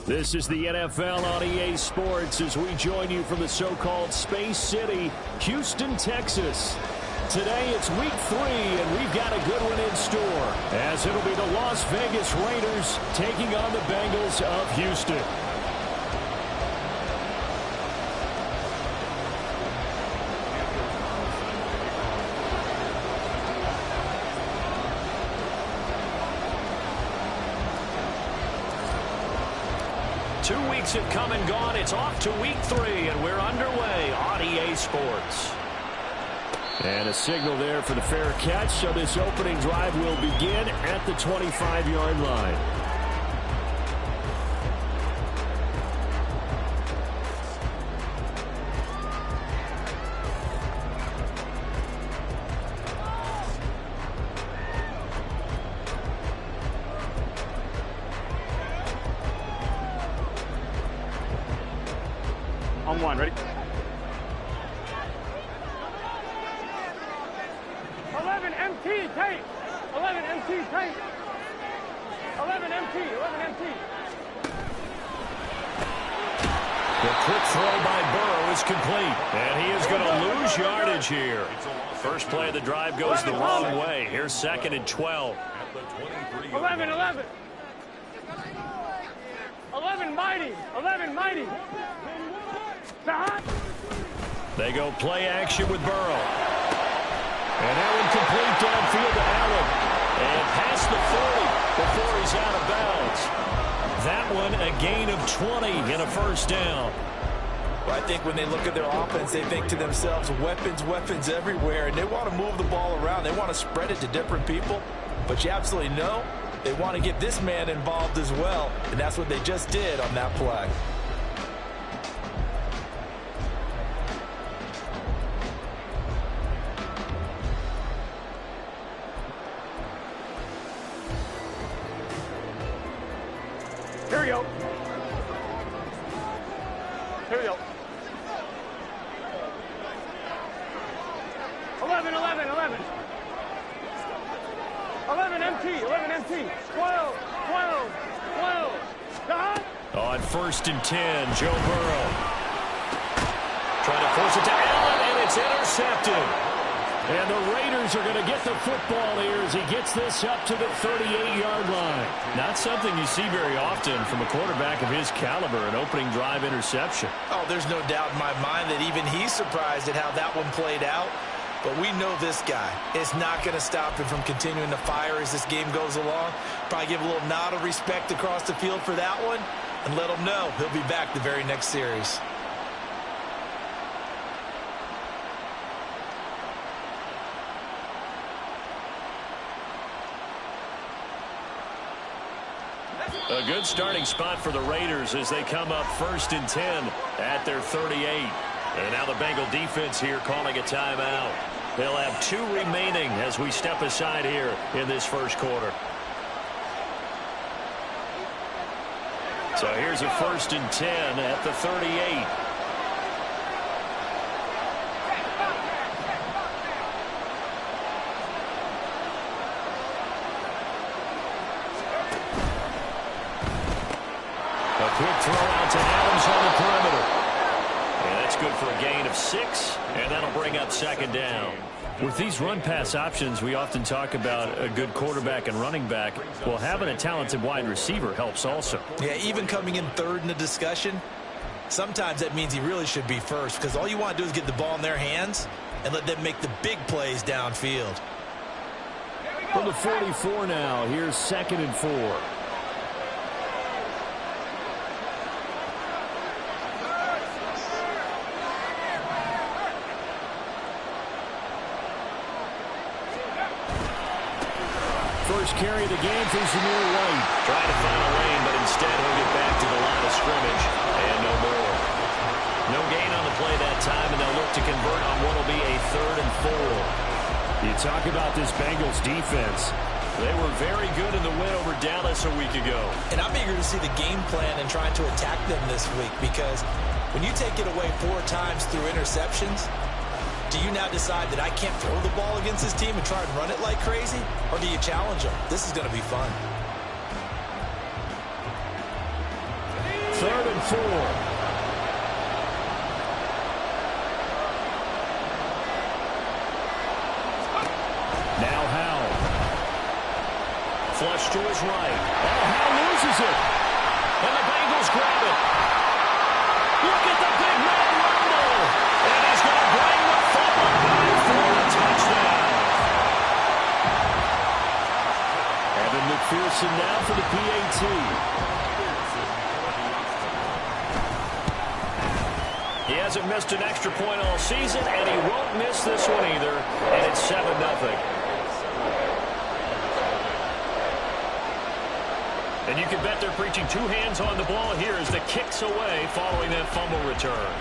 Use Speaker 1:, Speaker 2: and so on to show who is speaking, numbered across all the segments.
Speaker 1: This is the NFL on EA Sports as we join you from the so-called Space City, Houston, Texas. Today it's week 3, and we've got a good one in store, as it'll be the Las Vegas Raiders taking on the Bengals of Houston. Two weeks have come and gone. It's off to week 3, and we're underway on EA Sports. And a signal there for the fair catch, so this opening drive will begin at the 25-yard line.
Speaker 2: On one, ready? 11 MT, tape. 11 MT, tape. 11 MT, 11 MT.
Speaker 1: The quick throw by Burrow is complete, and he is going to lose yardage here. First play of the drive goes the wrong way. Here's 2nd and 12.
Speaker 2: 11, 11. 11 mighty, 11 mighty.
Speaker 1: They go play action with Burrow. And that one complete downfield to Allen. And past the 40 before he's out of bounds. That one a gain of 20 and a first down.
Speaker 3: Well, I think when they look at their offense, they think to themselves, weapons, weapons everywhere. And they want to move the ball around. They want to spread it to different people. But you absolutely know they want to get this man involved as well. And that's what they just did on that play.
Speaker 2: Here we go. Here we go. 11, 11, 11. 11 MT, 11 MT. 12, 12, 12.
Speaker 1: On 1st and 10, Joe Burrow. Trying to force it to Allen, and it's intercepted. And the Raiders are going to get the football here as he gets this up to the 38-yard line. Not something you see very often from a quarterback of his caliber, an opening drive interception.
Speaker 3: Oh, there's no doubt in my mind that even he's surprised at how that one played out. But we know this guy is not going to stop him from continuing to fire as this game goes along. Probably give a little nod of respect across the field for that one and let him know he'll be back the very next series.
Speaker 1: A good starting spot for the Raiders as they come up 1st and 10 at their 38. And now the Bengal defense here calling a timeout. They'll have 2 remaining as we step aside here in this first quarter. So here's a 1st and 10 at the 38. Quick throw out to Adams on the perimeter. And that's good for a gain of 6, and that'll bring up 2nd down. With these run-pass options, we often talk about a good quarterback and running back. Well, having a talented wide receiver helps also.
Speaker 3: Yeah, even coming in 3rd in the discussion, sometimes that means he really should be first because all you want to do is get the ball in their hands and let them make the big plays downfield.
Speaker 1: From the 44 now, here's 2nd and 4. First carry of the game for Zamir White. Trying to find a lane, but instead he'll get back to the line of scrimmage. And no more. No gain on the play that time, and they'll look to convert on what will be a 3rd and 4. You talk about this Bengals defense. They were very good in the win over Dallas a week ago.
Speaker 3: And I'm eager to see the game plan and trying to attack them this week because when you take it away 4 times through interceptions, do you now decide that I can't throw the ball against this team and try and run it like crazy? Or do you challenge them? This is going to be fun.
Speaker 1: 4. Now Howell. Flush to his right. Oh, Howell loses it. And the Bengals grab it. Look at the big man rumble. And he's going to bring the football back for a touchdown. Evan McPherson now for the PAT. He hasn't missed an extra point all season, and he won't miss this one either. And it's 7-0. And you can bet they're preaching two hands on the ball here as the kick's away following that fumble return.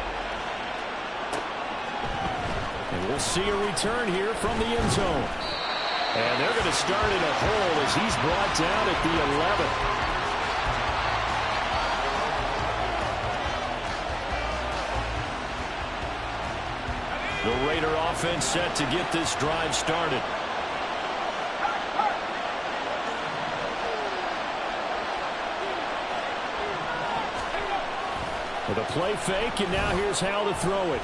Speaker 1: And we'll see a return here from the end zone. And they're going to start in a hole as he's brought down at the 11. The Raider offense set to get this drive started. With a play fake, and now here's how to throw it.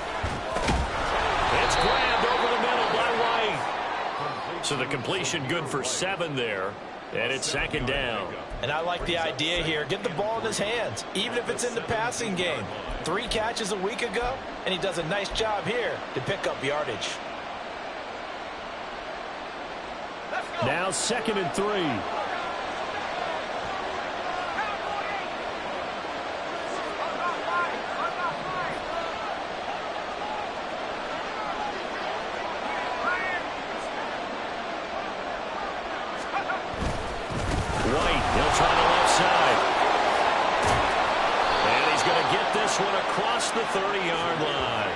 Speaker 1: It's grabbed over the middle by White. So the completion good for 7 there, and it's 2nd down.
Speaker 3: And I like the idea here. Get the ball in his hands, even if it's in the passing game. 3 catches a week ago, and he does a nice job here to pick up yardage.
Speaker 1: Now 2nd and 3. Across the 30-yard line.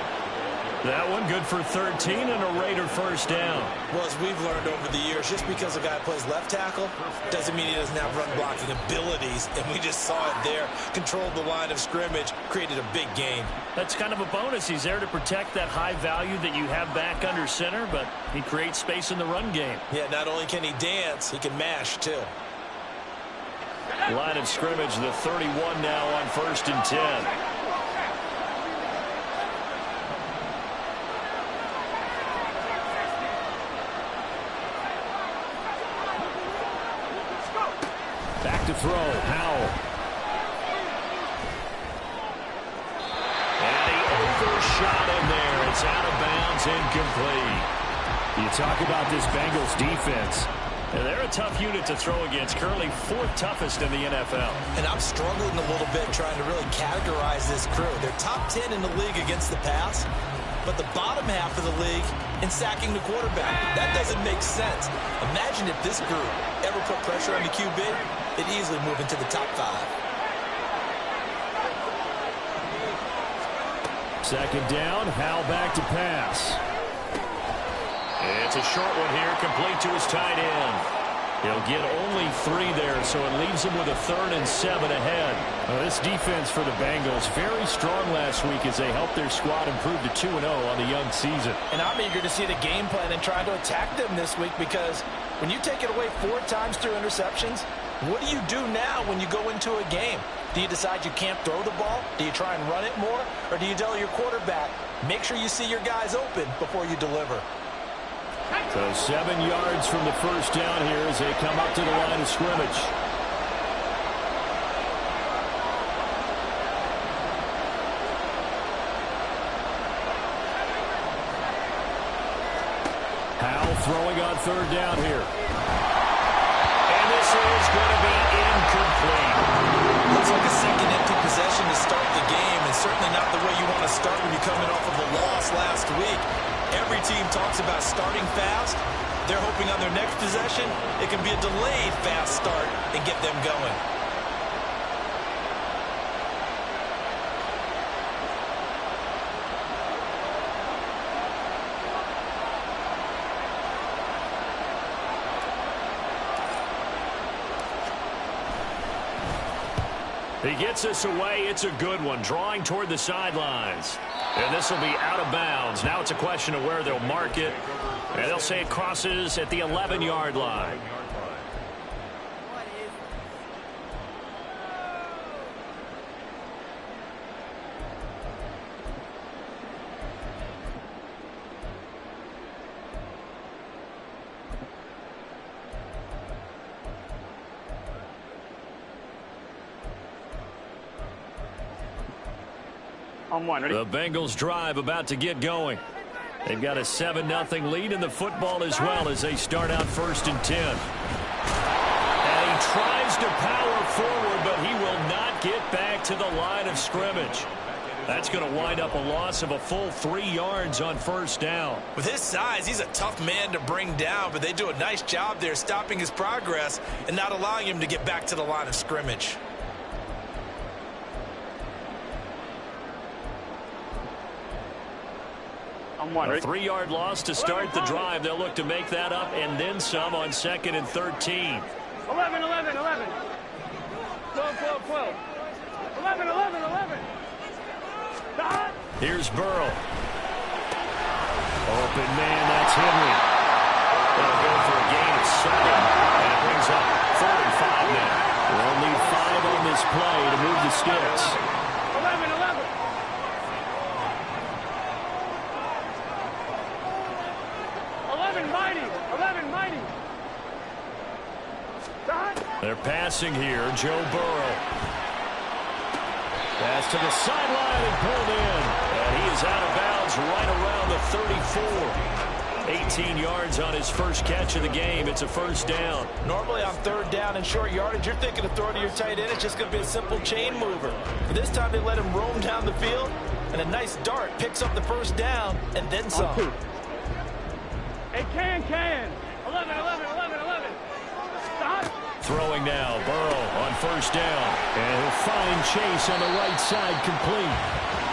Speaker 1: That one good for 13 and a Raider first down.
Speaker 3: Well, as we've learned over the years, just because a guy plays left tackle doesn't mean he doesn't have run blocking abilities. And we just saw it there. Controlled the line of scrimmage, created a big gain.
Speaker 1: That's kind of a bonus. He's there to protect that high value that you have back under center, but he creates space in the run game.
Speaker 3: Yeah, not only can he dance, he can mash too.
Speaker 1: Line of scrimmage, the 31 now on 1st and 10. Back to throw, Howell. And he overshot him there. It's out of bounds, incomplete. You talk about this Bengals defense. And they're a tough unit to throw against, currently 4th toughest in the NFL.
Speaker 3: And I'm struggling a little bit trying to really categorize this crew. They're top 10 in the league against the pass, but the bottom half of the league in sacking the quarterback. That doesn't make sense. Imagine if this group ever put pressure on the QB, they'd easily move into the top 5.
Speaker 1: 2nd down, Howell back to pass. It's a short one here, complete to his tight end. He'll get only 3 there, so it leaves him with a 3rd and 7 ahead. Well, this defense for the Bengals, very strong last week as they helped their squad improve to 2-0 on the young season.
Speaker 3: And I'm eager to see the game plan and try to attack them this week, because when you take it away 4 times through interceptions, what do you do now when you go into a game? Do you decide you can't throw the ball? Do you try and run it more? Or do you tell your quarterback, make sure you see your guys open before you deliver?
Speaker 1: So 7 yards from the first down here as they come up to the line of scrimmage. Howell throwing on 3rd down here. And this is going to be incomplete.
Speaker 3: Looks like a second empty possession to start the game, and certainly not the way you want to start when you're coming off of a loss last week. Every team talks about starting fast. They're hoping on their next possession, it can be a delayed fast start and get them going.
Speaker 1: He gets us away. It's a good one, drawing toward the sidelines. And this will be out of bounds. Now it's a question of where they'll mark it. And they'll say it crosses at the 11-yard line.
Speaker 2: On one. Ready?
Speaker 1: The Bengals drive about to get going. They've got a 7-0 lead in the football as well as they start out 1st and 10. And he tries to power forward, but he will not get back to the line of scrimmage. That's going to wind up a loss of a full 3 yards on 1st down.
Speaker 3: With his size, he's a tough man to bring down, but they do a nice job there stopping his progress and not allowing him to get back to the line of scrimmage.
Speaker 2: On one.
Speaker 1: A
Speaker 2: Ready?
Speaker 1: 3-yard loss to start the drive. They'll look to make that up and then some on 2nd and 13.
Speaker 2: 11, 11, 11. 12, 12, 12. 11, 11, 11. Stop.
Speaker 1: Here's Burrow. Open man, that's Henry. They'll go for a gain of 7. And it brings up 3rd and 5 now. We'll need 5 on this play to move the sticks.
Speaker 2: 11, 11. 11, mighty. 11, mighty. Stop.
Speaker 1: They're passing here. Joe Burrow. Pass to the sideline and pulled in. And he is out of bounds right around the 34. 18 yards on his first catch of the game. It's a 1st down.
Speaker 3: Normally on 3rd down and short yardage, you're thinking of throwing to your tight end. It's just going to be a simple chain mover. But this time they let him roam down the field, and a nice dart picks up the 1st down and then some.
Speaker 2: Hey, can. 11, 11, 11, 11. Stop.
Speaker 1: Throwing now, Burrow on 1st down. And he'll find Chase on the right side complete.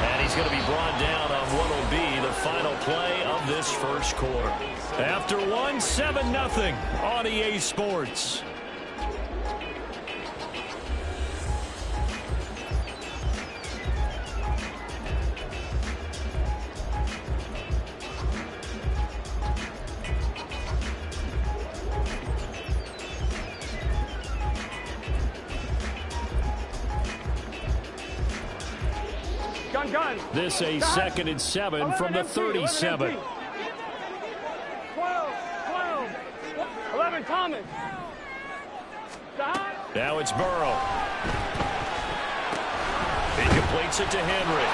Speaker 1: And he's going to be brought down on what will be the final play of this 1st quarter. After 7-0 on EA Sports.
Speaker 2: Gun.
Speaker 1: This a 2nd and 7 from the 37.
Speaker 2: 12, 11, Thomas. Stop.
Speaker 1: Now it's Burrow. He completes it to Henry.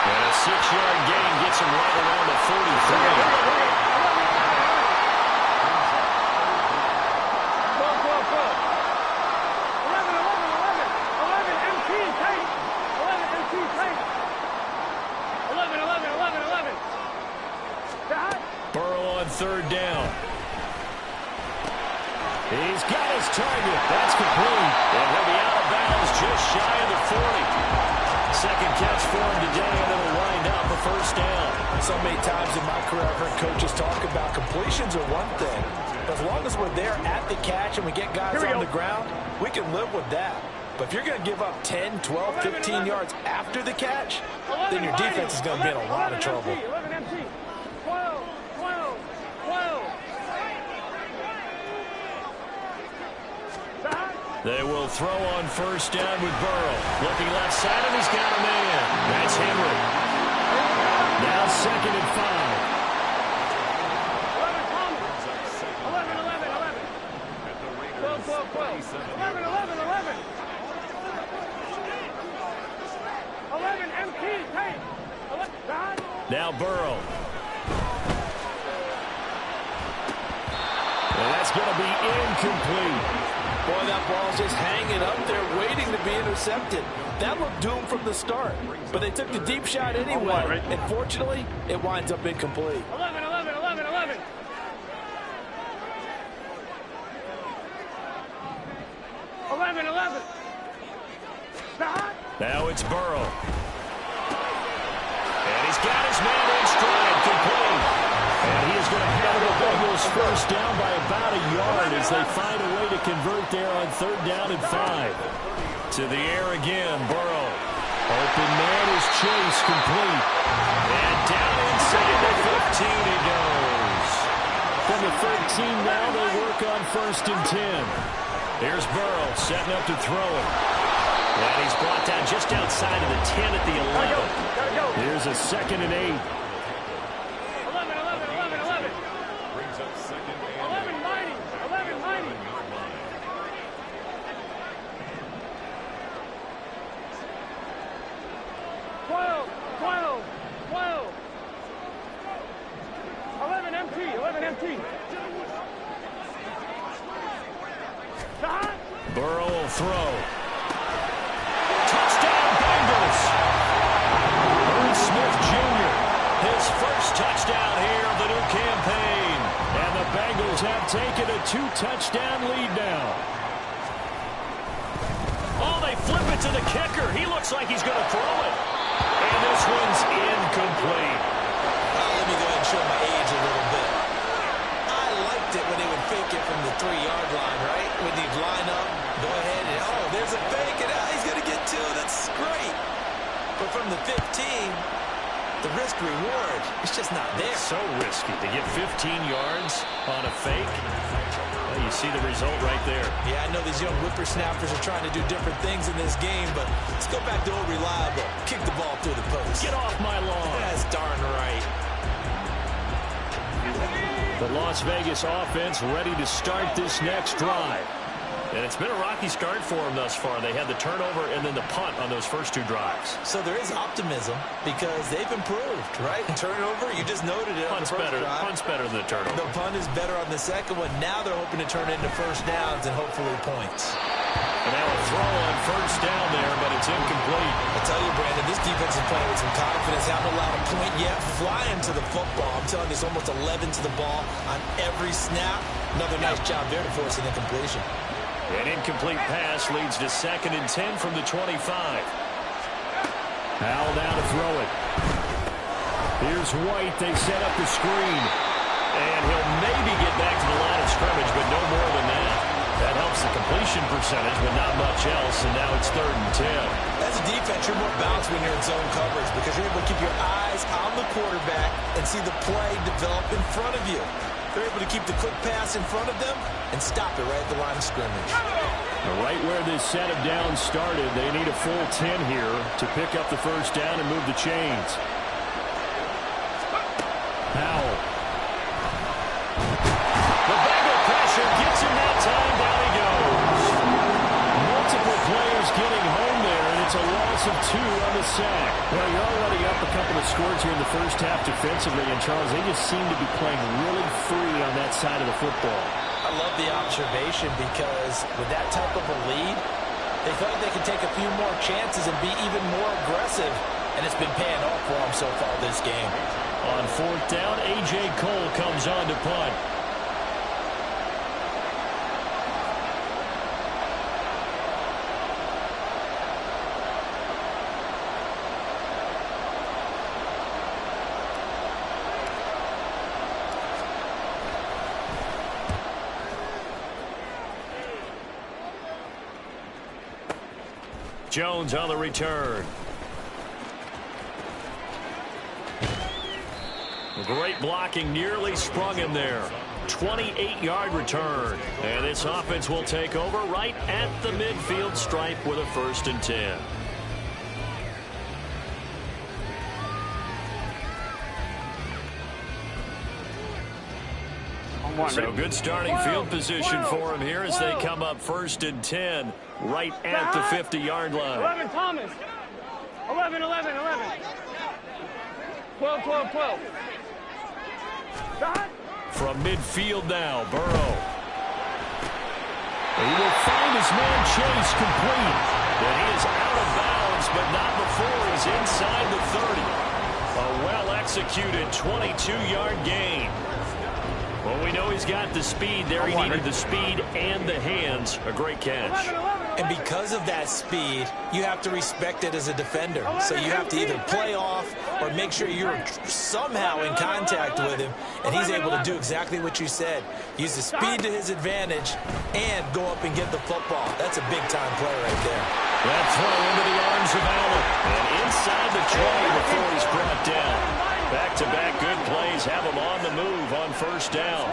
Speaker 1: And a 6-yard gain gets him right around the 43. 3rd down. He's got his target. That's complete. And he'll be out of bounds just shy of the 40. 2nd catch for him today, and it'll wind up a 1st down.
Speaker 3: So many times in my career I've heard coaches talk about completions are one thing. But as long as we're there at the catch and we get guys on the ground, we can live with that. But if you're going to give up 10, 12, 15 yards after the catch, then your defense is going to be in a lot of trouble.
Speaker 2: 11 empty. 12, 12, 12.
Speaker 1: They will throw on 1st down with Burrow. Looking left side, and he's got a man. That's Henry. Now 2nd and 5.
Speaker 2: 11, Thomas. 11, 11, 11. 12, 12, 12. 11, 11, 11. 11, empty. Hey. 11,
Speaker 1: now Burrow. And that's going to be incomplete.
Speaker 3: Boy, that ball's just hanging up there waiting to be intercepted. That looked doomed from the start. But they took the deep shot anyway. And fortunately, it winds up incomplete.
Speaker 2: 11, 11, 11, 11. 11, 11.
Speaker 1: Now it's Burrow. And he's got his man in stride, complete. And he is going to have the Bengals 1st down by about a yard as they find a way to convert there on 3rd down and 5. To the air again, Burrow. Open man is Chase, complete. And down inside the 15 he goes. From the 13 now, they work on 1st and 10. Here's Burrow setting up to throw it. And he's brought down just outside of the 10 at the 11. Here's a 2nd and 8.
Speaker 2: 11, 11, 11, 11. Brings up 2nd and 11, mighty. 11, mighty. 12, 12. MT, 11 MT.
Speaker 1: Burrow will throw. Touchdown, Bengals. Irv Smith Jr., his first touchdown here of the new campaign. And the Bengals have taken a 2-touchdown lead now. Oh, they flip it to the kicker. He looks like he's going to throw it. And this one's incomplete.
Speaker 3: Let me go ahead and show my age a little bit. I liked it when they would fake it from the 3-yard line, right? When they'd line up, go ahead and, oh, there's a fake, and he's going to get 2. That's great. But from the 15, the risk-reward, it's just not there.
Speaker 1: So risky to get 15 yards on a fake. Well, you see the result right there.
Speaker 3: Yeah, I know these young whippersnappers are trying to do different things in this game, but let's go back to old reliable. Kick the ball through the post.
Speaker 1: Get off my lawn.
Speaker 3: That's darn right.
Speaker 1: The Las Vegas offense ready to start this next drive. And it's been a rocky start for them thus far. They had the turnover and then the punt on those first 2 drives.
Speaker 3: So there is optimism because they've improved, right? Turnover, you just noted it.
Speaker 1: Punt's better than the turnover.
Speaker 3: The punt is better on the second one. Now they're hoping to turn it into first downs and hopefully points.
Speaker 1: And now a throw on first down there, but it's incomplete.
Speaker 3: I tell you, Brandon, this defense is playing with some confidence. Haven't allowed a point yet. Flying to the football. I'm telling you, it's almost 11 to the ball on every snap. Another nice job there to force an incompletion.
Speaker 1: An incomplete pass leads to 2nd and 10 from the 25. Howell now to throw it. Here's White. They set up the screen. And he'll maybe get back to the line of scrimmage, but no more than that. That helps the completion percentage, but not much else. And now it's 3rd and 10.
Speaker 3: As a defense, you're more balanced when you're in zone coverage because you're able to keep your eyes on the quarterback and see the play develop in front of you. They're able to keep the quick pass in front of them and stop it right at the line of scrimmage.
Speaker 1: Right where this set of downs started, they need a full 10 here to pick up the first down and move the chains. Powell. The Bengal pressure gets him that time. Down he goes. Multiple players getting home there, and it's a loss of 2 on the sack. Well, you're already up a couple of scores here in the first half defensively, and Charles, they just seem to be playing really free on that side of the football.
Speaker 3: I love the observation because with that type of a lead, they feel like they can take a few more chances and be even more aggressive, and it's been paying off for them so far this game.
Speaker 1: On 4th down, A.J. Cole comes on to punt. Jones on the return. Great blocking, nearly sprung him there. 28-yard return. And this offense will take over right at the midfield stripe with a 1st and 10. So good starting field position for him here as they come up 1st and 10 right at the 50-yard line.
Speaker 2: 11 Thomas. 11, 11, 11. 12, 12, 12.
Speaker 1: From midfield now, Burrow. He will find his man Chase complete. And he is out of bounds, but not before he's inside the 30. A well-executed 22-yard gain. Well, we know he's got the speed there. He needed the speed and the hands. A great catch.
Speaker 3: And because of that speed, you have to respect it as a defender. So you have to either play off or make sure you're somehow in contact with him. And he's able to do exactly what you said. Use the speed to his advantage and go up and get the football. That's a big-time play right there.
Speaker 1: That throw into the arms of Allen. And inside the 20 before he's brought down. Back-to-back good plays have him on the move on 1st down.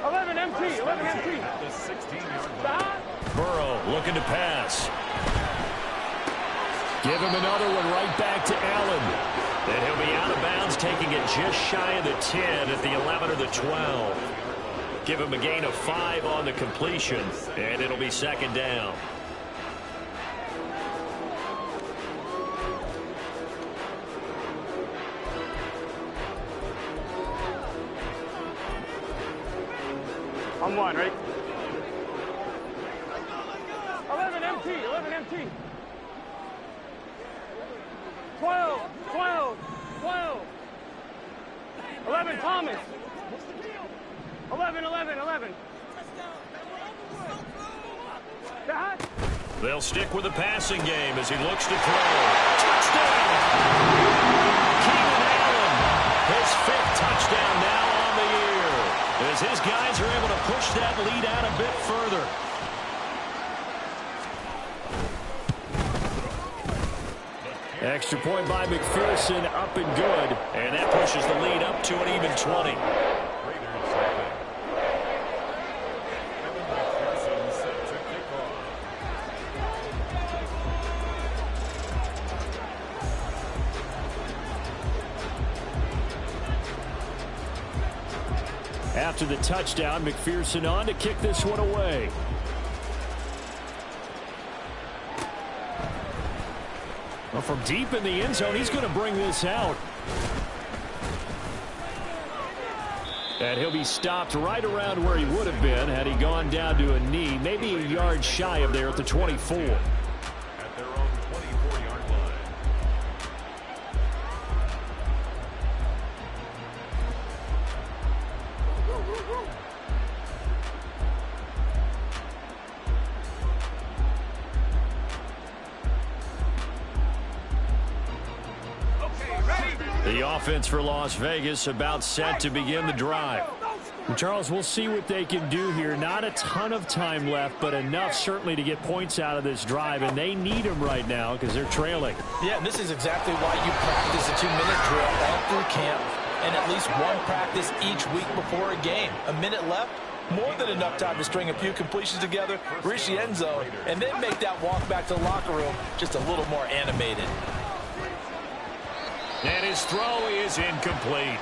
Speaker 2: 11 MT, 11 MT.
Speaker 1: Burrow looking to pass. Give him another one right back to Allen. Then he'll be out of bounds, taking it just shy of the 10 at the 11 or the 12. Give him a gain of 5 on the completion, and it'll be 2nd down.
Speaker 2: On one, right? 11 MT, 11 MT. 12, 12, 12. 11 Thomas. 11, 11, 11. That?
Speaker 1: They'll stick with the passing game as he looks to throw. Touchdown! Keenan Allen, his 5th touchdown now on the year, as his guys are able to push that lead out a bit further. Extra point by McPherson, up and good, and that pushes the lead up to an even 20. After the touchdown, McPherson on to kick this one away. Well, from deep in the end zone, he's going to bring this out. And he'll be stopped right around where he would have been had he gone down to a knee, maybe a yard shy of there at the 24.
Speaker 4: At their own 24-yard line.
Speaker 1: The offense for Las Vegas about set to begin the drive. And Charles, we'll see what they can do here. Not a ton of time left, but enough certainly to get points out of this drive, and they need them right now because they're trailing.
Speaker 3: Yeah, and this is exactly why you practice a 2-minute drill all through camp and at least one practice each week before a game. A minute left, more than enough time to string a few completions together, reach the end zone, and then make that walk back to the locker room just a little more animated.
Speaker 1: And his throw is incomplete.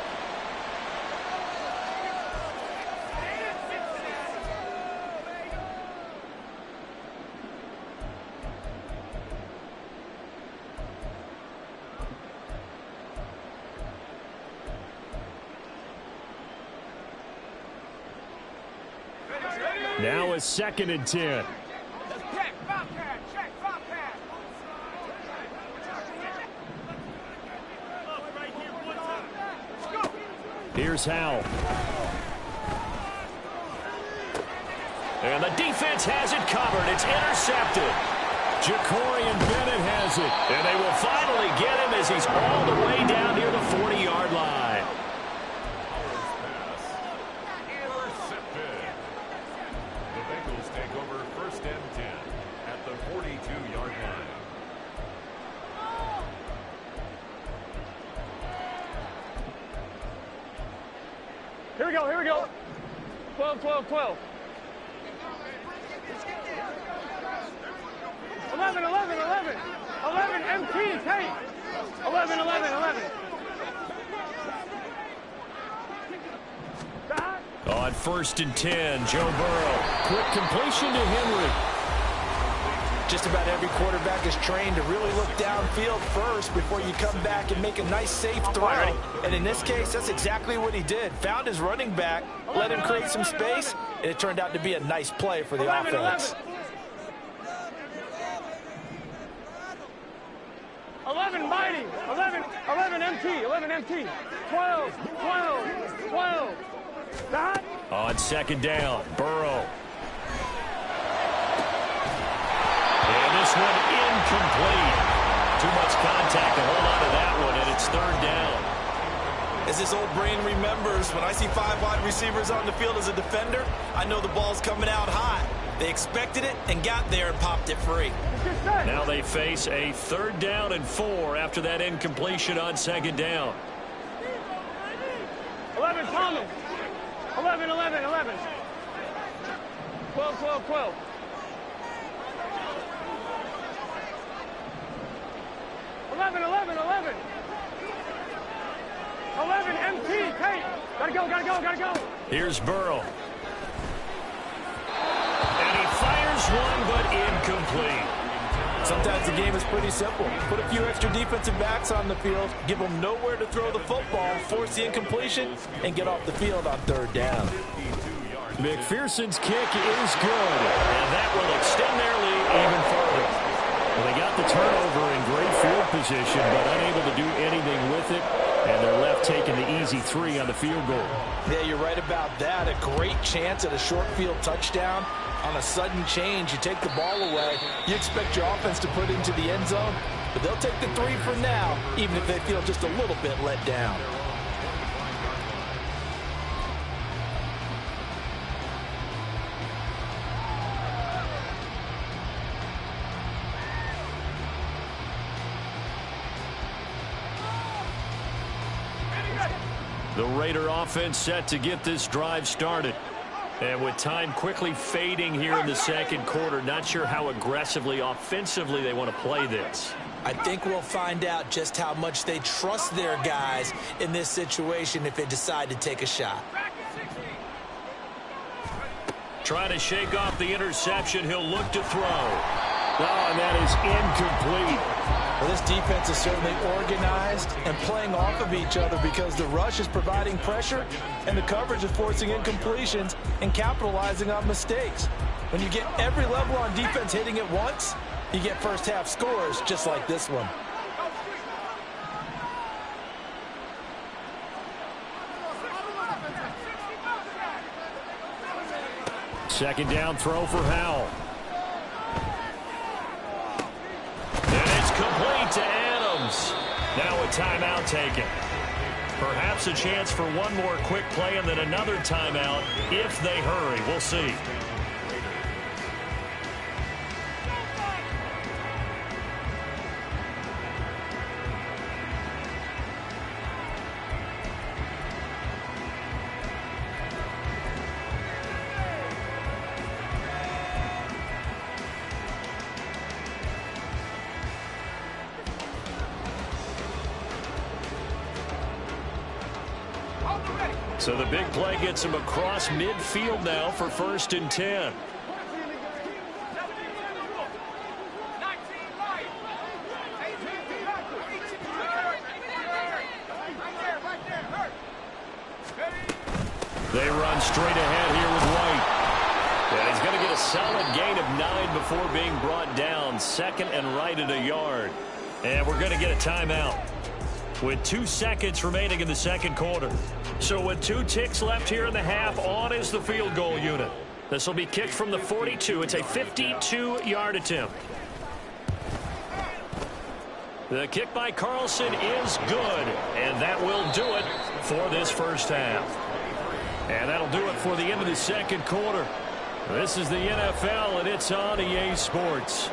Speaker 1: Now a 2nd and 10. Here's Howell. And the defense has it covered. It's intercepted. Jacorian Bennett has it. And they will finally get him as he's all the way down near the 40-yard line.
Speaker 4: Intercepted. The Bengals take over 1st and 10 at the 42-yard line.
Speaker 2: Here we go, here we go. 12, 12, 12. 11, 11, 11. 11 MT tape. 11, 11, 11.
Speaker 1: On 1st and 10, Joe Burrow. Quick completion to Henry.
Speaker 3: Just about every quarterback is trained to really look downfield first before you come back and make a nice, safe throw. And in this case, that's exactly what he did. Found his running back, let him create some space, and it turned out to be a nice play for the offense.
Speaker 2: 11 mighty. 11 MT. 11 MT. 12, 12, 12. That?
Speaker 1: On 2nd down, Burrow. This one incomplete. Too much contact to hold on to that one, and it's 3rd down.
Speaker 3: As this old brain remembers, when I see 5 wide receivers on the field as a defender, I know the ball's coming out high. They expected it and got there and popped it free.
Speaker 1: Now they face a 3rd down and 4 after that incompletion on 2nd down.
Speaker 2: 11 Thomas. 11, 11, 11. 12, 12, 12. 11, 11, 11. 11 MT tape. Gotta go, gotta go, gotta go.
Speaker 1: Here's Burrow. And he fires one, but incomplete.
Speaker 3: Sometimes the game is pretty simple. Put a few extra defensive backs on the field, give them nowhere to throw the football, force the incompletion, and get off the field on 3rd down.
Speaker 1: McPherson's kick is good, and that will extend their lead even further. Well, they got the turnover in great field position, but unable to do anything with it, and they're left taking the easy 3 on the field goal.
Speaker 3: Yeah, you're right about that. A great chance at a short field touchdown. On a sudden change, you take the ball away. You expect your offense to put it into the end zone, but they'll take the 3 for now, even if they feel just a little bit let down.
Speaker 1: The Raider offense set to get this drive started. And with time quickly fading here in the second quarter, not sure how aggressively, offensively they want to play this.
Speaker 3: I think we'll find out just how much they trust their guys in this situation if they decide to take a shot.
Speaker 1: Trying to shake off the interception. He'll look to throw. Oh, and that is incomplete.
Speaker 3: Well, this defense is certainly organized and playing off of each other because the rush is providing pressure and the coverage is forcing incompletions and capitalizing on mistakes. When you get every level on defense hitting at once, you get first half scores just like this one.
Speaker 1: Second down throw for Howell. And it's complete to Adams. Now a timeout taken. Perhaps a chance for one more quick play and then another timeout if they hurry. We'll see. So the big play gets him across midfield now for 1st and 10. They run straight ahead here with White. And he's going to get a solid gain of 9 before being brought down. 2nd and right at a yard. And we're going to get a timeout with 2 seconds remaining in the second quarter. So with 2 ticks left here in the half, on is the field goal unit. This will be kicked from the 42. It's a 52-yard attempt. The kick by Carlson is good, and that will do it for this first half. And that'll do it for the end of the second quarter. This is the NFL, and it's on EA Sports.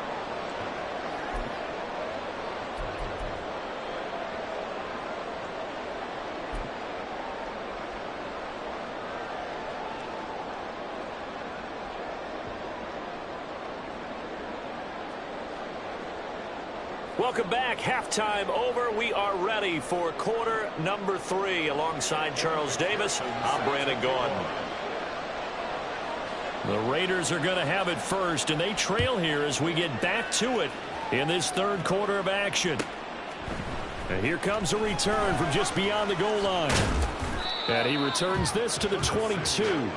Speaker 1: Welcome back. Halftime over. We are ready for quarter number 3. Alongside Charles Davis, I'm Brandon Gordon. The Raiders are going to have it first, and they trail here as we get back to it in this third quarter of action. And here comes a return from just beyond the goal line. And he returns this to the 22.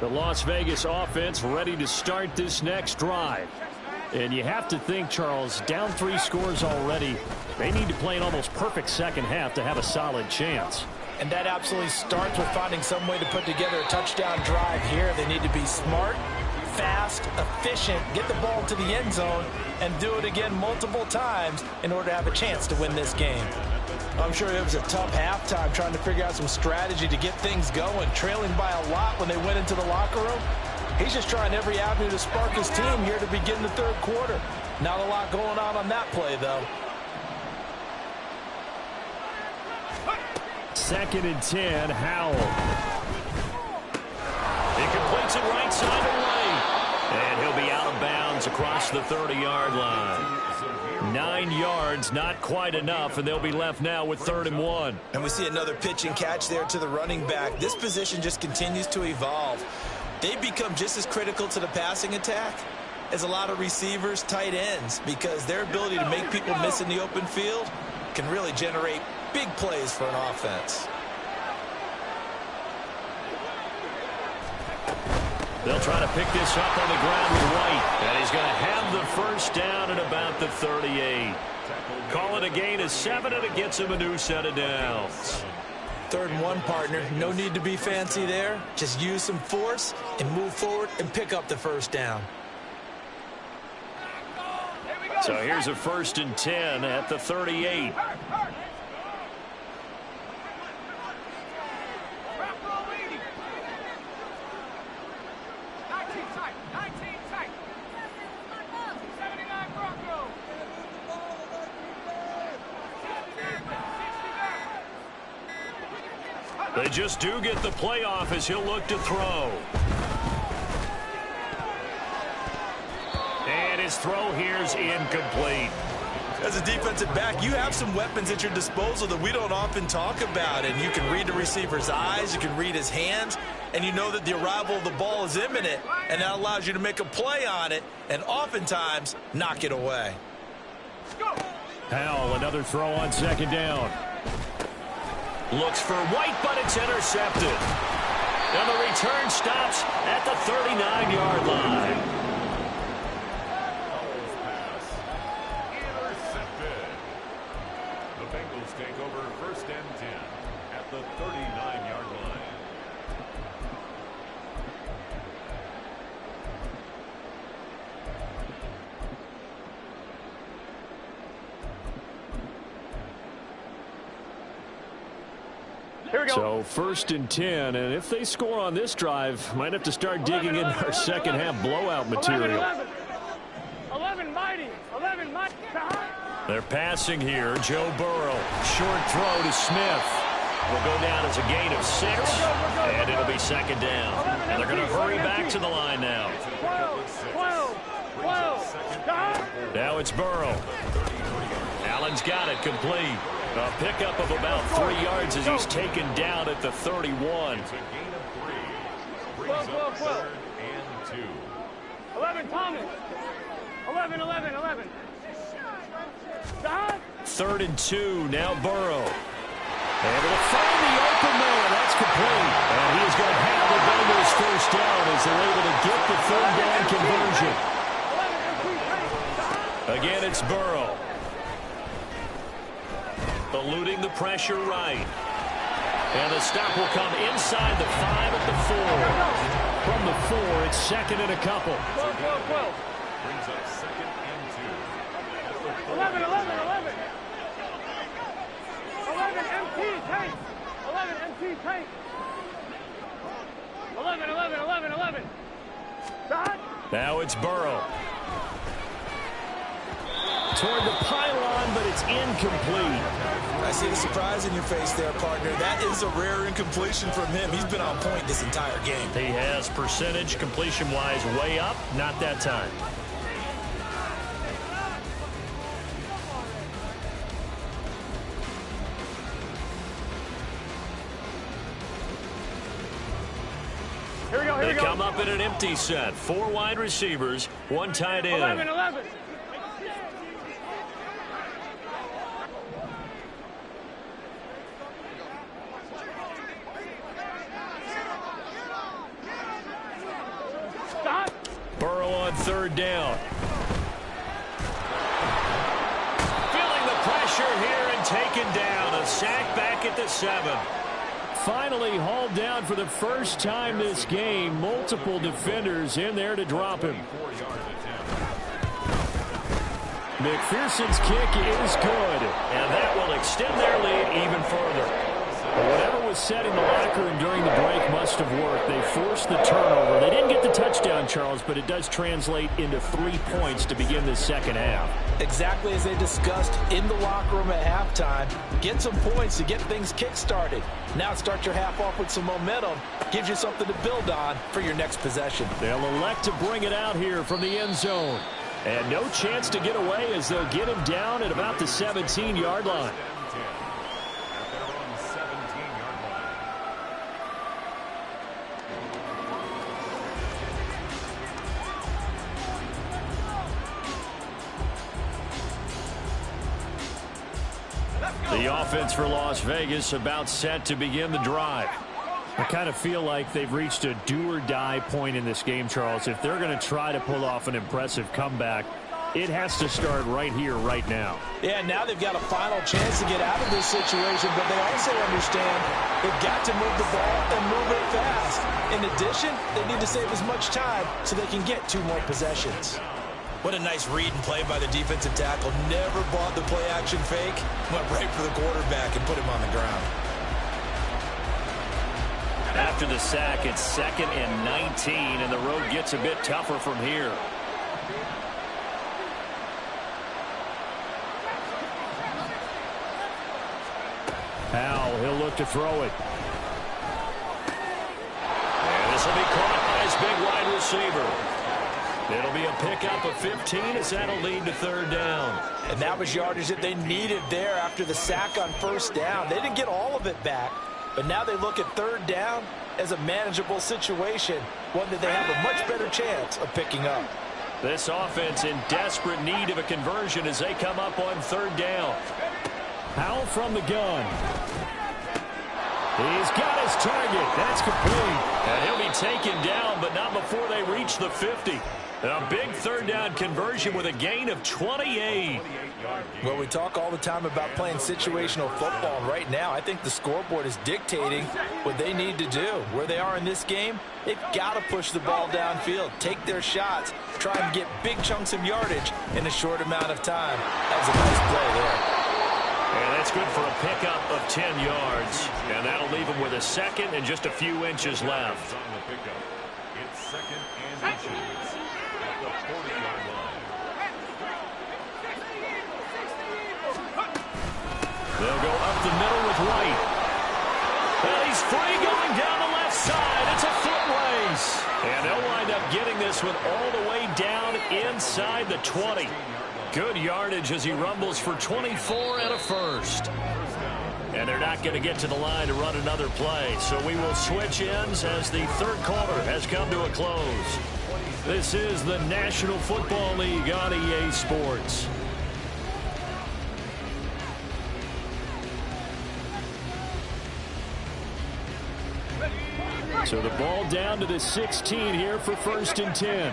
Speaker 1: The Las Vegas offense ready to start this next drive. And you have to think, Charles, down 3 scores already. They need to play an almost perfect second half to have a solid chance.
Speaker 3: And that absolutely starts with finding some way to put together a touchdown drive here. They need to be smart, fast, efficient, get the ball to the end zone, and do it again multiple times in order to have a chance to win this game. I'm sure it was a tough halftime trying to figure out some strategy to get things going, trailing by a lot when they went into the locker room. He's just trying every avenue to spark his team here to begin the third quarter. Not a lot going on that play, though.
Speaker 1: 2nd and 10, Howell. He completes it right side away. And he'll be out of bounds across the 30-yard line. 9 yards, not quite enough, and they'll be left now with 3rd and 1.
Speaker 3: And we see another pitch and catch there to the running back. This position just continues to evolve. they become just as critical to the passing attack as a lot of receivers, tight ends, because their ability to make people miss in the open field can really generate big plays for an offense.
Speaker 1: They'll try to pick this up on the ground with White. And he's going to have the first down at about the 38. Call it a gain of 7, and it gets him a new set of downs.
Speaker 3: 3rd and 1, partner. No need to be fancy there. Just use some force and move forward and pick up the first down.
Speaker 1: So here's a 1st and 10 at the 38. They just do get the playoff as he'll look to throw. And his throw here's incomplete.
Speaker 3: As a defensive back, you have some weapons at your disposal that we don't often talk about. And you can read the receiver's eyes, you can read his hands, and you know that the arrival of the ball is imminent. And that allows you to make a play on it and oftentimes knock it away.
Speaker 1: Powell, another throw on 2nd down. Looks for White, but it's intercepted. And the return stops at the 39-yard line.
Speaker 4: Intercepted. The Bengals take over 1st and 10 at the 39-yard line.
Speaker 2: Here we go.
Speaker 1: So 1st and 10, and if they score on this drive, might have to start digging into our second half blowout material.
Speaker 2: 11 mighty. 11 mighty.
Speaker 1: They're passing here. Joe Burrow. Short throw to Smith. Will go down as a gain of 6, and it'll be 2nd down. And they're going to hurry back to the line now.
Speaker 2: 12.
Speaker 1: Now it's Burrow. Allen's got it complete. A pickup of about 3 yards as he's taken down at the 31.
Speaker 4: It's a gain of 3. Brings up 3rd and 2.
Speaker 2: 11 Thomas. 11.
Speaker 1: 3rd and 2. Now Burrow. Able to find the open man. That's complete. And he's going to have the Bengals first down as they're able to get the 3rd down conversion. Again, it's Burrow. Eluding the pressure right. And the stop will come inside the 5 at the 4. From the 4, it's 2nd and a couple.
Speaker 2: 12.
Speaker 4: Brings up 2nd and 2.
Speaker 2: 11 MT tank. 11 MT tank. 11.
Speaker 1: Now it's Burrow. Toward the pylon, but it's incomplete.
Speaker 3: I see the surprise in your face there, partner. That is a rare incompletion from him. He's been on point this entire game.
Speaker 1: He has percentage completion-wise way up. Not that time.
Speaker 2: Here we go.
Speaker 1: They come up in an empty set. 4 wide receivers, 1 tight end.
Speaker 2: 11.
Speaker 1: Burrow on 3rd down. Feeling the pressure here and taken down. A sack back at the 7. Finally hauled down for the first time this game. Multiple defenders in there to drop him. McPherson's kick is good, and that will extend their lead even further. But whatever was said in the locker room during the break must have worked. They forced the turnover. They didn't get the touchdown, Charles, but it does translate into 3 points to begin the second half.
Speaker 3: Exactly as they discussed in the locker room at halftime. Get some points to get things kick-started. Now start your half off with some momentum. Gives you something to build on for your next possession.
Speaker 1: They'll elect to bring it out here from the end zone. And no chance to get away as they'll get him down at about the 17-yard line. The offense for Las Vegas about set to begin the drive.
Speaker 5: I kind of feel like they've reached a do-or-die point in this game, Charles. If they're going to try to pull off an impressive comeback, it has to start right here, right now.
Speaker 3: Yeah, now they've got a final chance to get out of this situation, but they also understand they've got to move the ball and move it fast. In addition, they need to save as much time so they can get 2 more possessions. What a nice read and play by the defensive tackle. Never bought the play-action fake. Went right for the quarterback and put him on the ground.
Speaker 1: After the sack, it's 2nd and 19, and the road gets a bit tougher from here.
Speaker 5: Powell, he'll look to throw it.
Speaker 1: And this will be caught by his big wide receiver. It'll be a pickup of 15 as that'll lead to 3rd down.
Speaker 3: And that was yardage that they needed there after the sack on 1st down. They didn't get all of it back, but now they look at 3rd down as a manageable situation, one that they have a much better chance of picking up.
Speaker 1: This offense in desperate need of a conversion as they come up on 3rd down.
Speaker 5: Powell from the gun. He's got his target. That's complete.
Speaker 1: And he'll be taken down, but not before they reach the 50. A big 3rd down conversion with a gain of 28.
Speaker 3: Well, we talk all the time about playing situational football, and right now I think the scoreboard is dictating what they need to do. Where they are in this game, they've got to push the ball downfield, take their shots, try and get big chunks of yardage in a short amount of time. That was a nice play there.
Speaker 1: And that's good for a pickup of 10 yards. And that'll leave him with a 2nd and just a few inches left.
Speaker 4: It's 2nd and inches at the 40-yard line.
Speaker 1: They'll go up the middle with White. And he's free going down the left side. It's a foot race. And they'll wind up getting this one all the way down inside the 20. Good yardage as he rumbles for 24 and a 1st. And they're not going to get to the line to run another play. So we will switch ends as the 3rd quarter has come to a close. This is the National Football League on EA Sports.
Speaker 5: So the ball down to the 16 here for 1st and 10.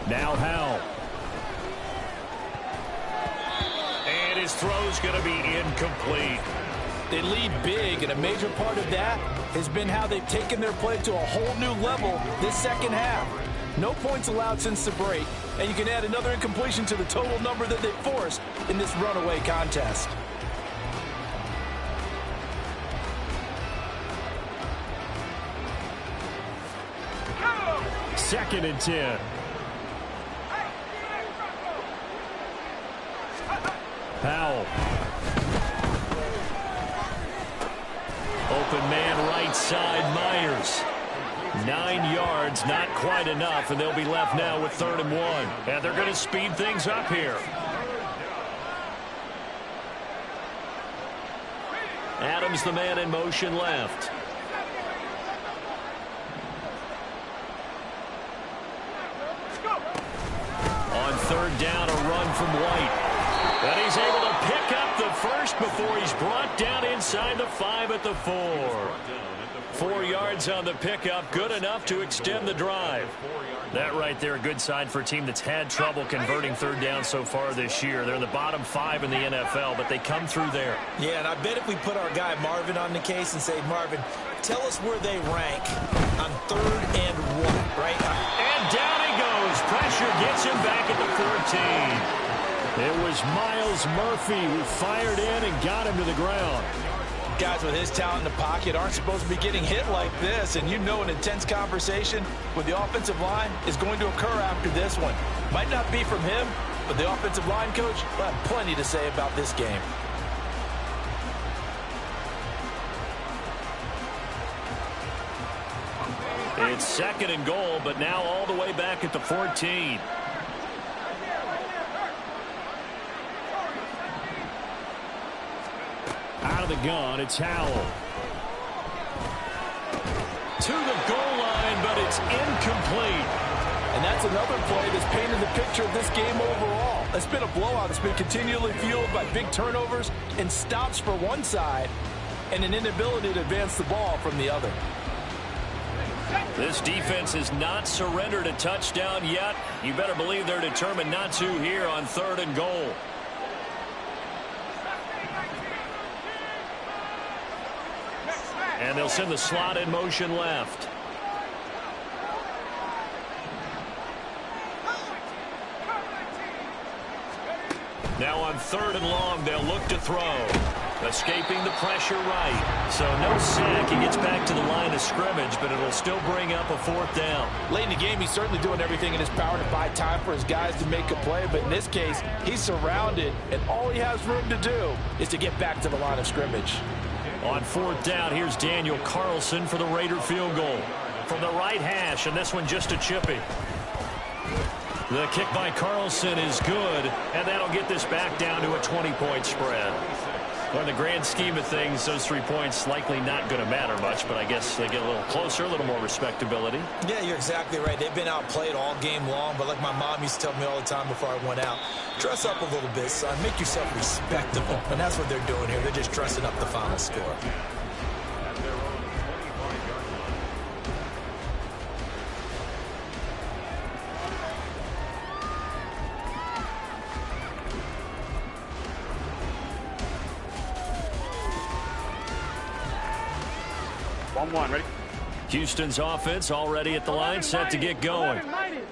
Speaker 5: Now Howell.
Speaker 1: And his throw's going to be incomplete.
Speaker 3: They lead big, and a major part of that has been how they've taken their play to a whole new level this 2nd half. No points allowed since the break, and you can add another incompletion to the total number that they forced in this runaway contest.
Speaker 5: Second and 10. Powell.
Speaker 1: Open man right side, Myers. 9 yards, not quite enough, and they'll be left now with 3rd and 1. And they're going to speed things up here. Adams, the man in motion left. On 3rd down, a run from White. And he's able to pick up the 1st before he's brought down inside the 5 at the 4. 4 yards on the pickup, good enough to extend the drive. That right there, a good sign for a team that's had trouble converting 3rd down so far this year. They're in the bottom 5 in the NFL, but they come through there.
Speaker 3: Yeah, and I bet if we put our guy Marvin on the case and say, Marvin, tell us where they rank on 3rd and 1, right?
Speaker 1: And down he goes. Pressure gets him back at the 14.
Speaker 5: It was Myles Murphy who fired in and got him to the ground.
Speaker 3: Guys with his talent in the pocket aren't supposed to be getting hit like this, and you know an intense conversation with the offensive line is going to occur after this one. Might not be from him, but the offensive line coach will have plenty to say about this game.
Speaker 1: It's 2nd and goal, but now all the way back at the 14.
Speaker 5: Out of the gun, it's Howell.
Speaker 1: To the goal line, but it's incomplete.
Speaker 3: And that's another play that's painted the picture of this game overall. It's been a blowout. It's been continually fueled by big turnovers and stops for one side and an inability to advance the ball from the other.
Speaker 5: This defense has not surrendered a touchdown yet. You better believe they're determined not to here on 3rd and goal. And they'll send the slot in motion left. Now on 3rd and long, they'll look to throw. Escaping the pressure right. So no sack. He gets back to the line of scrimmage, but it'll still bring up a 4th down.
Speaker 3: Late in the game, he's certainly doing everything in his power to buy time for his guys to make a play. But in this case, he's surrounded, and all he has room to do is to get back to the line of scrimmage.
Speaker 5: On 4th down, here's Daniel Carlson for the Raider field goal. From the right hash, and this one just a chippy. The kick by Carlson is good, and that'll get this back down to a 20-point spread. Well, in the grand scheme of things, those 3 points likely not going to matter much, but I guess they get a little closer, a little more respectability.
Speaker 3: Yeah, you're exactly right. They've been outplayed all game long, but like my mom used to tell me all the time before I went out, dress up a little bit, son. Make yourself respectable. And that's what they're doing here. They're just dressing up the final score.
Speaker 2: Ready?
Speaker 5: Houston's offense already at the line, set to get going.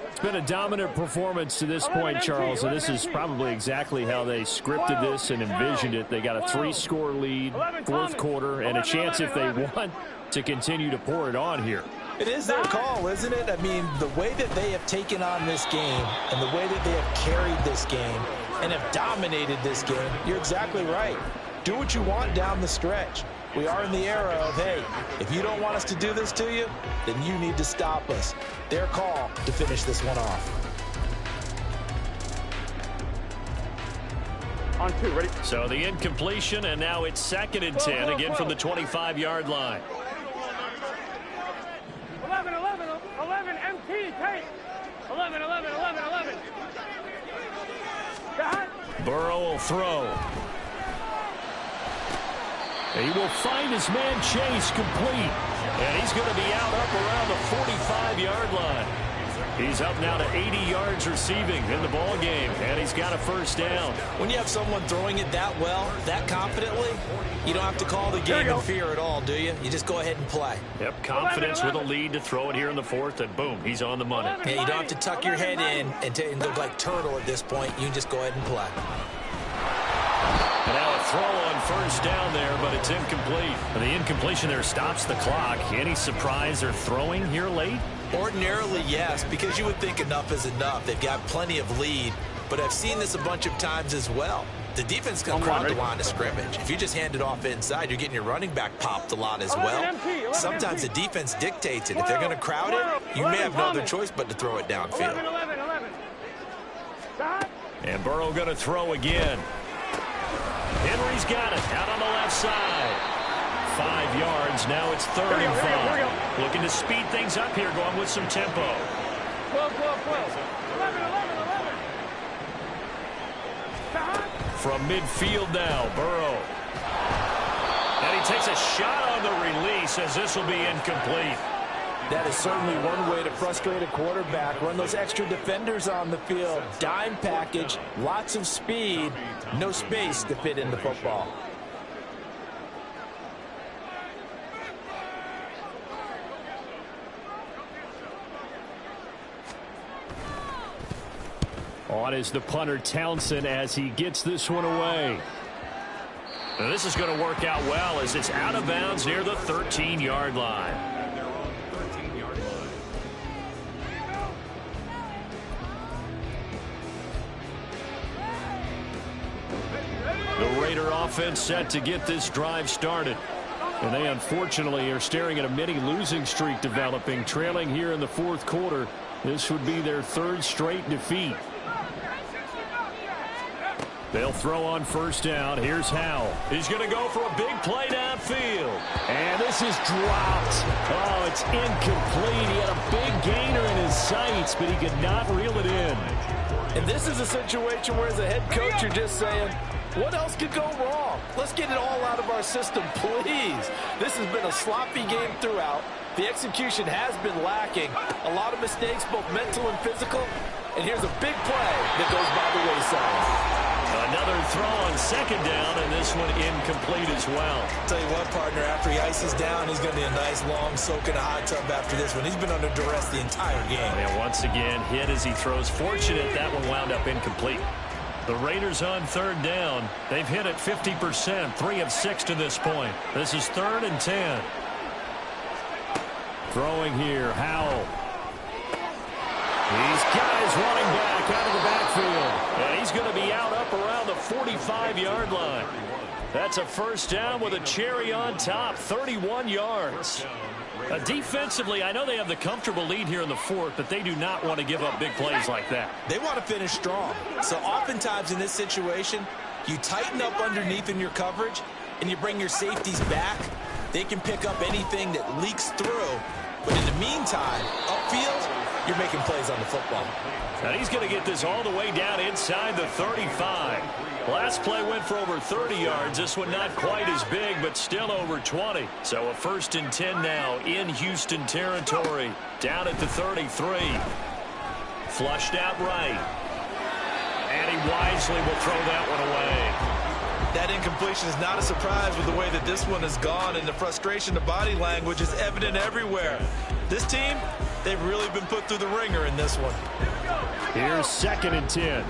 Speaker 5: It's been a dominant performance to this point, Charles, and this is probably exactly how they scripted this and envisioned it. They got a 3-score lead, 4th quarter, and a chance if they want to continue to pour it on here.
Speaker 3: It is their call, isn't it? I mean, the way that they have taken on this game and the way that they have carried this game and have dominated this game, you're exactly right. Do what you want down the stretch. We are in the era of, hey, if you don't want us to do this to you, then you need to stop us. Their call to finish this one off.
Speaker 2: On 2, ready?
Speaker 5: So the incompletion, and now it's 2nd and 10, again from the 25-yard line.
Speaker 2: 11, MT, take. 11.
Speaker 5: Burrow will throw. He will find his man Chase complete. And he's going to be out up around the 45-yard line. He's up now to 80 yards receiving in the ball game, and he's got a 1st down.
Speaker 3: When you have someone throwing it that well, that confidently, you don't have to call the game in fear at all, do you? You just go ahead and play.
Speaker 5: Yep, confidence with a lead to throw it here in the 4th, and boom, he's on the money.
Speaker 3: Yeah, you don't have to tuck your head in and look like turtle at this point. You can just go ahead and play.
Speaker 5: And now a throw on 1st down there, but it's incomplete. And the incompletion there stops the clock. Any surprise they're throwing here late?
Speaker 3: Ordinarily, yes, because you would think enough is enough. They've got plenty of lead, but I've seen this a bunch of times as well. The defense can crowd the line of scrimmage. If you just hand it off inside, you're getting your running back popped a lot as well. Sometimes the defense dictates it. If they're going to crowd it, you may have no other choice but to throw it downfield.
Speaker 2: 11.
Speaker 5: And Burrow going to throw again. Henry's got it out on the left side. 5 yards. Now it's 3rd and 5. Looking to speed things up here, going with some tempo.
Speaker 2: 12. 11.
Speaker 5: From midfield now, Burrow. And he takes a shot on the release as this will be incomplete.
Speaker 3: That is certainly one way to frustrate a quarterback. Run those extra defenders on the field. Dime package, lots of speed, no space to fit in the football.
Speaker 5: On is the punter Townsend as he gets this one away. Now this is going to work out well as it's out of bounds near the 13-yard line. The Raider offense set to get this drive started. And they unfortunately are staring at a mini losing streak developing, trailing here in the 4th quarter. This would be their 3rd straight defeat. They'll throw on first down. Here's Howell. He's going to go for a big play downfield. And this is dropped. Oh, it's incomplete. He had a big gainer in his sights, but he could not reel it in.
Speaker 3: And this is a situation where, as a head coach, you're just saying, what else could go wrong? Let's get it all out of our system, please. This has been a sloppy game throughout. The execution has been lacking. A lot of mistakes, both mental and physical. And here's a big play that goes by the wayside.
Speaker 5: Another throw on second down, and this one incomplete as well.
Speaker 3: Tell you what, partner, after he ices down, he's going to be a nice long soak in a hot tub after this one. He's been under duress the entire game.
Speaker 5: And once again, hit as he throws. Fortunate that one wound up incomplete. The Raiders on third down. They've hit it 50%, 3 of 6 to this point. This is 3rd and 10. Throwing here, Howell. These guys running back out of the backfield. And he's going to be out up around the 45-yard line. That's a first down with a cherry on top, 31 yards. Defensively, I know they have the comfortable lead here in the 4th, but they do not want to give up big plays like that.
Speaker 3: They want to finish strong. So oftentimes in this situation, you tighten up underneath in your coverage, and you bring your safeties back. They can pick up anything that leaks through. But in the meantime, upfield, you're making plays on the football.
Speaker 5: And he's going to get this all the way down inside the 35. Last play went for over 30 yards. This one not quite as big, but still over 20. So a 1st and 10 now in Houston territory. Down at the 33. Flushed out right. And he wisely will throw that one away.
Speaker 3: That incompletion is not a surprise with the way that this one has gone, and the frustration, the body language is evident everywhere. This team, they've really been put through the ringer in this one.
Speaker 5: Here's 2nd and 10.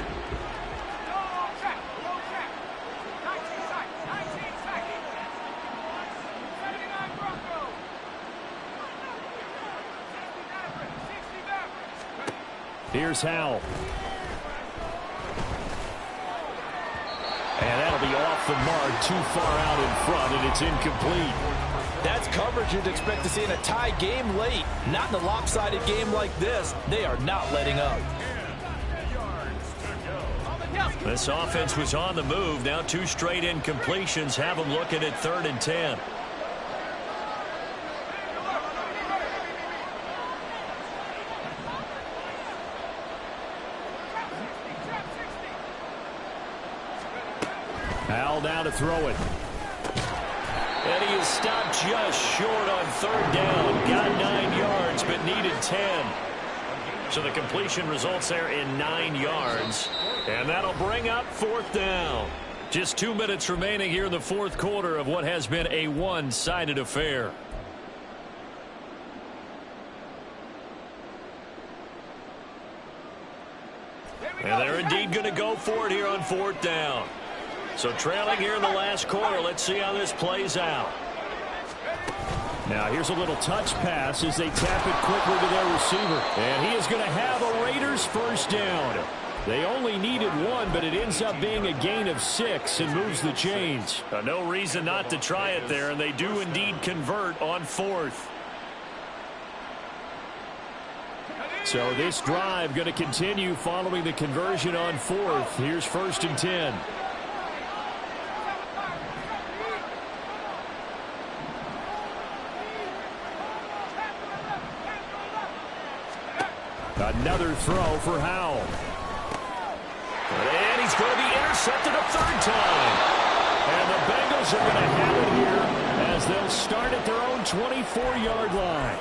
Speaker 5: Here's Howell. And that'll be off the mark, too far out in front, and it's incomplete.
Speaker 3: That's coverage you'd expect to see in a tie game late. Not in a lopsided game like this. They are not letting up.
Speaker 5: This offense was on the move. Now 2 straight incompletions have them looking at 3rd and 10. Howell down to throw it. And he is stopped just short on 3rd down. Got 9 yards, but needed 10. So the completion results there in 9 yards. And that'll bring up 4th down. Just 2 minutes remaining here in the 4th quarter of what has been a one-sided affair. And they're indeed going to go for it here on 4th down. So trailing here in the last quarter. Let's see how this plays out. Now here's a little touch pass as they tap it quickly to their receiver. And he is going to have a Raiders first down. They only needed 1, but it ends up being a gain of 6 and moves the chains. No reason not to try it there, and they do indeed convert on 4th. So this drive going to continue following the conversion on 4th. Here's 1st and 10. Another throw for Howell. And he's going to be intercepted a 3rd time. And the Bengals are going to have it here as they'll start at their own 24-yard line.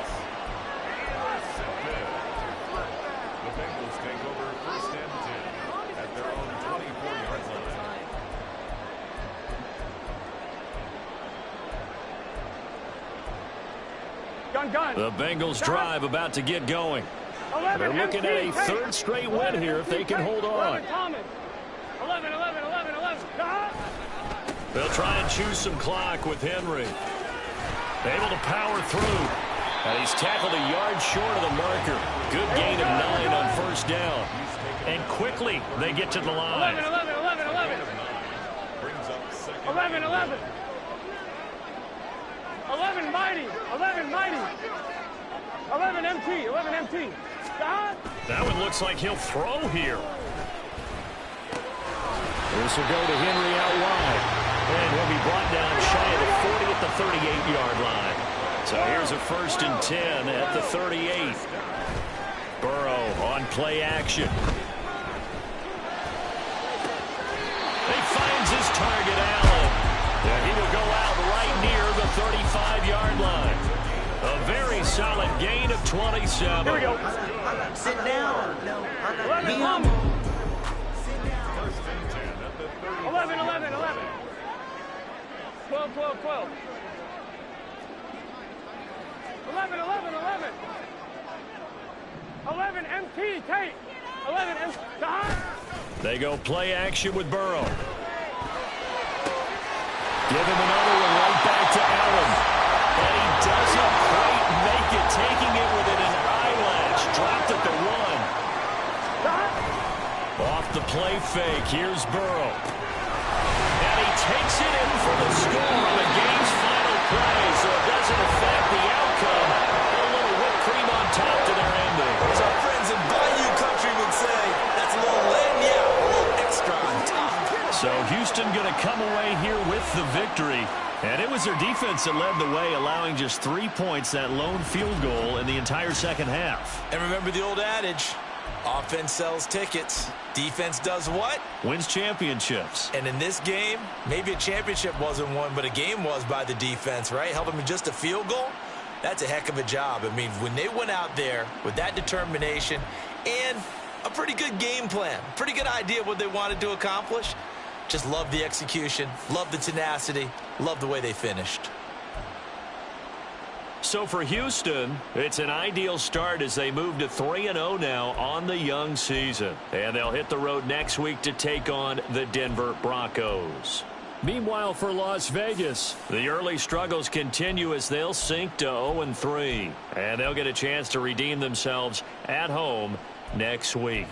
Speaker 4: The Bengals take over 1st and 10 at their own 24-yard line.
Speaker 2: Gun.
Speaker 5: The Bengals drive about to get going. They're looking at a 3rd straight win here if they can hold on.
Speaker 2: 11.
Speaker 5: They'll try and choose some clock with Henry. Able to power through. And he's tackled a yard short of the marker. Good gain of 9 on 1st down. And quickly they get to the line.
Speaker 2: 11. 11 mighty. 11 MT.
Speaker 5: That one looks like he'll throw here. This will go to Henry out wide. And he'll be brought down shy of the 40 at the 38-yard line. So here's a 1st and 10 at the 38. Burrow on play action. He finds his target, Allen. And he will go out right near the 35-yard line. A very solid gain of 27.
Speaker 2: Here we go.
Speaker 6: Sit down.
Speaker 2: 11, come. 11, 11, 11. 12, 12, 12. 11, 11, 11. 11, MT, tape. 11, MT.
Speaker 5: They go play action with Burrow. Give him another one right back to Allen. And he doesn't quite make it, taking it within an eyelash. Dropped at the 1. Off the play fake, here's Burrow. And he takes it in for the score on the game's final play, so it doesn't affect the outcome. A little whipped cream on top to their ending.
Speaker 3: As our friends in Bayou Country would say, that's a little lagniappe, a little extra on top.
Speaker 5: So Houston going to come away here with the victory. And it was their defense that led the way, allowing just 3 points, that lone field goal in the entire second half.
Speaker 3: And remember the old adage, offense sells tickets. Defense does what?
Speaker 5: Wins championships.
Speaker 3: And in this game, maybe a championship wasn't won, but a game was by the defense, right? Held them to just a field goal. That's a heck of a job. I mean, when they went out there with that determination and a pretty good game plan, pretty good idea of what they wanted to accomplish, just love the execution, love the tenacity, love the way they finished.
Speaker 5: So for Houston, it's an ideal start as they move to 3-0 now on the young season. And they'll hit the road next week to take on the Denver Broncos. Meanwhile, for Las Vegas, the early struggles continue as they'll sink to 0-3. And they'll get a chance to redeem themselves at home next week.